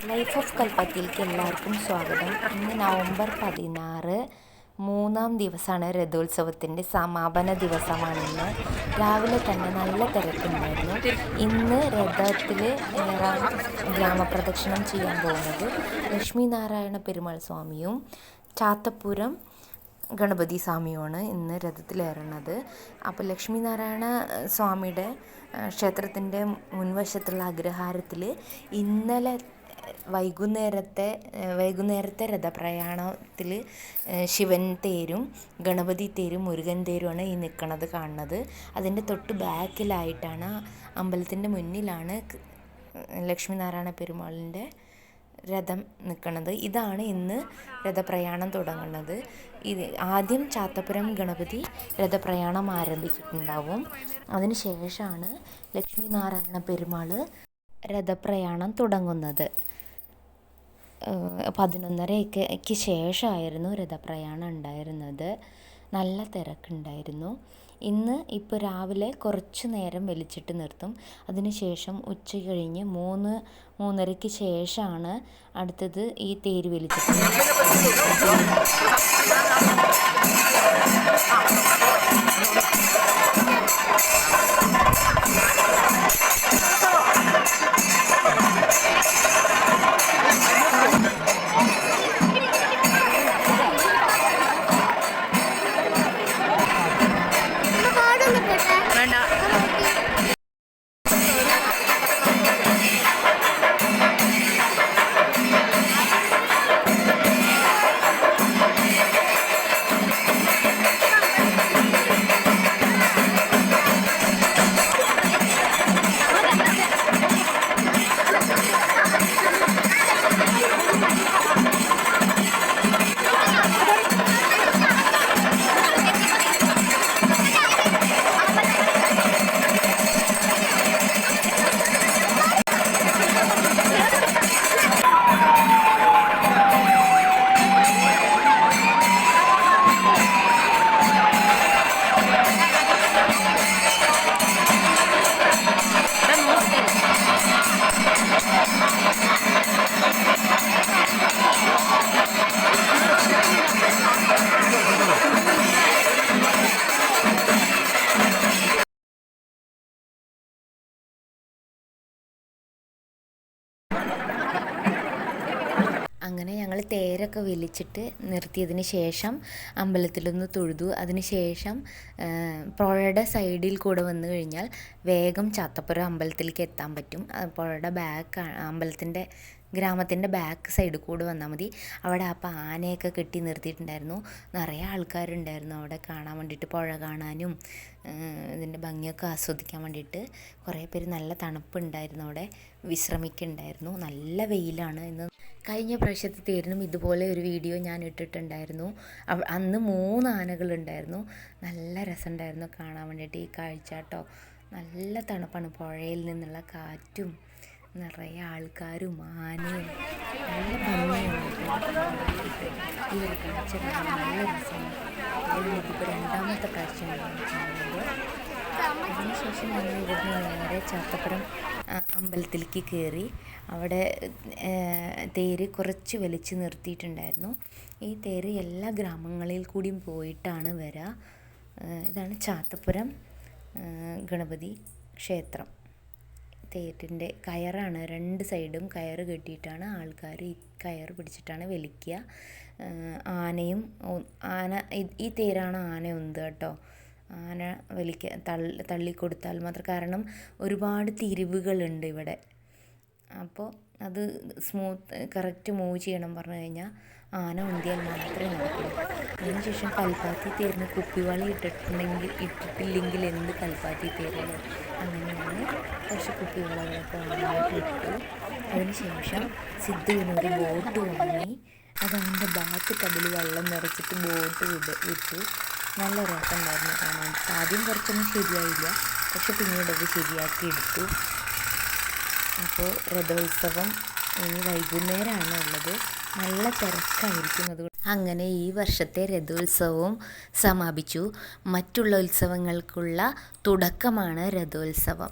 Life of കൽപ്പറ്റയിലേക്ക് എല്ലാവർക്കും സ്വാഗതം. ഇന്ന് നവംബർ 16 മൂന്നാം ദിവസമാണ്. രഥോത്സവത്തിൻ്റെ സമാപന ദിവസമാണിന്ന്. രാവിലെ തന്നെ നല്ല തിരക്കുണ്ടായിരുന്നു. ഇന്ന് രഥത്തിൽ ഗ്രാമപ്രദക്ഷിണം ചെയ്യാൻ പോകുന്നത് ലക്ഷ്മി നാരായണ പെരുമാൾ സ്വാമിയും ചാത്തപ്പുരം ഗണപതി സ്വാമിയുമാണ് ഇന്ന് രഥത്തിലേറുന്നത്. അപ്പോൾ ലക്ഷ്മി നാരായണ സ്വാമിയുടെ ക്ഷേത്രത്തിൻ്റെ മുൻവശത്തുള്ള അഗ്രഹാരത്തിൽ ഇന്നലെ വൈകുന്നേരത്തെ രഥപ്രയാണത്തിൽ ശിവൻ തേരും ഗണപതി തേരും മുരുകൻ തേരുമാണ് ഈ നിൽക്കുന്നത് കാണുന്നത്. അതിൻ്റെ തൊട്ട് ബാക്കിലായിട്ടാണ്, അമ്പലത്തിൻ്റെ മുന്നിലാണ് ലക്ഷ്മി നാരായണ പെരുമാളിൻ്റെ രഥം നിൽക്കുന്നത്. ഇതാണ് ഇന്ന് രഥപ്രയാണം തുടങ്ങുന്നത്. ആദ്യം ചാത്തപ്പുരം ഗണപതി രഥപ്രയാണം ആരംഭിച്ചിട്ടുണ്ടാവും. അതിന് ശേഷമാണ് ലക്ഷ്മി നാരായണ പെരുമാൾ രഥപ്രയാണം തുടങ്ങുന്നത്. 11:30ക്ക് ശേഷമായിരുന്നു രഥപ്രയാണം ഉണ്ടായിരുന്നത്. നല്ല തിരക്കുണ്ടായിരുന്നു. ഇന്ന് ഇപ്പോൾ രാവിലെ കുറച്ച് നേരം വലിച്ചിട്ട് നിർത്തും. അതിനുശേഷം ഉച്ച കഴിഞ്ഞ് 3:30ക്ക് ശേഷമാണ് അടുത്തത് ഈ തേര് വലിച്ചിട്ട്. അങ്ങനെ ഞങ്ങൾ തേരൊക്കെ വലിച്ചിട്ട് നിർത്തിയതിന് ശേഷം അമ്പലത്തിലൊന്ന് തൊഴുതു. അതിന് ശേഷം പുഴയുടെ സൈഡിൽ കൂടെ വന്നു കഴിഞ്ഞാൽ വേഗം ചാത്തപ്പുരം അമ്പലത്തിലേക്ക് എത്താൻ പറ്റും. പുഴയുടെ ഗ്രാമത്തിൻ്റെ ബാക്ക് സൈഡിൽ കൂടെ വന്നാൽ മതി. അവിടെ അപ്പോൾ ആനയൊക്കെ കെട്ടി നിർത്തിയിട്ടുണ്ടായിരുന്നു. നിറയെ ആൾക്കാരുണ്ടായിരുന്നു അവിടെ കാണാൻ വേണ്ടിയിട്ട്, പുഴ കാണാനും ഇതിൻ്റെ ഭംഗിയൊക്കെ ആസ്വദിക്കാൻ വേണ്ടിയിട്ട്. കുറേ പേര്, നല്ല തണുപ്പുണ്ടായിരുന്നു, അവിടെ വിശ്രമിക്കുന്നുണ്ടായിരുന്നു. നല്ല വെയിലാണ് ഇന്ന്. കഴിഞ്ഞ പ്രാവശ്യത്തെ തേരിനും ഇതുപോലെ ഒരു വീഡിയോ ഞാൻ ഇട്ടിട്ടുണ്ടായിരുന്നു. അന്ന് 3 ആനകളുണ്ടായിരുന്നു. നല്ല രസമുണ്ടായിരുന്നു കാണാൻ വേണ്ടിയിട്ട് ഈ കാഴ്ച കേട്ടോ. നല്ല തണുപ്പാണ്, പുഴയിൽ നിന്നുള്ള കാറ്റും നിറയെ ആൾക്കാരും ആനയും നല്ല ഭംഗിയാണ്. ഈ ഒരു കാഴ്ച കാണാൻ നല്ല രസമാണ്. ഇതിപ്പോൾ 2ാമത്തെ പ്രാവശ്യമാണ് കാണുന്നത്. അതിനുശേഷം ഞങ്ങൾ ഇവിടുന്ന് നേരെ ചാത്തപ്പുരം അമ്പലത്തിലേക്ക് കയറി. അവിടെ തേര് കുറച്ച് വലിച്ച് നിർത്തിയിട്ടുണ്ടായിരുന്നു. ഈ തേര് എല്ലാ ഗ്രാമങ്ങളിൽ കൂടിയും പോയിട്ടാണ് വരിക. ഇതാണ് ചാത്തപ്പുരം ഗണപതി ക്ഷേത്രം. തേരിൻ്റെ കയറാണ്, 2 സൈഡും കയറ് കെട്ടിയിട്ടാണ് ആൾക്കാർ ഈ കയറ് പിടിച്ചിട്ടാണ് വലിക്കുക. ഈ തേരാണ് ആന ഉന്ത് കേട്ടോ. ആന തള്ളിക്കൊടുത്താൽ മാത്രം, കാരണം ഒരുപാട് തിരിവുകളുണ്ട് ഇവിടെ. അപ്പോൾ അത് കറക്റ്റ് മൂവ് ചെയ്യണം പറഞ്ഞു കഴിഞ്ഞാൽ ആന ഉന്തിയാൽ മാത്രമേ നടക്കുള്ളൂ. അതിനുശേഷം കൽപ്പാത്തി തേരിന് കുപ്പിവളി ഇട്ടിട്ടില്ലെങ്കിൽ എന്ത് കൽപ്പാത്തി തേരല്ലോ. അങ്ങനെയാണ് കുറച്ച് കുപ്പിവളകളൊക്കെ വാങ്ങിയിട്ട് ഇട്ടു. അതിനുശേഷം സിദ്ധുവിനൊരു ബോട്ട് വാങ്ങി, അതവൻ്റെ ബാക്ക് ടബിൽ വെള്ളം നിറച്ചിട്ട് ബോട്ട് വിട്ടു. നല്ല രസമുണ്ടായിരുന്നു കാണാൻ. ആദ്യം കുറച്ചൊന്നും ശരിയായില്ല, പക്ഷെ പിന്നീട് അത് ശരിയാക്കി എടുത്തു. അപ്പോൾ രഥോത്സവം ഇനി വൈകുന്നേരമാണ് ഉള്ളത്. നല്ല തിരക്കായിരിക്കും. അങ്ങനെ ഈ വർഷത്തെ രഥോത്സവവും സമാപിച്ചു. മറ്റുള്ള ഉത്സവങ്ങൾക്കുള്ള തുടക്കമാണ് രഥോത്സവം.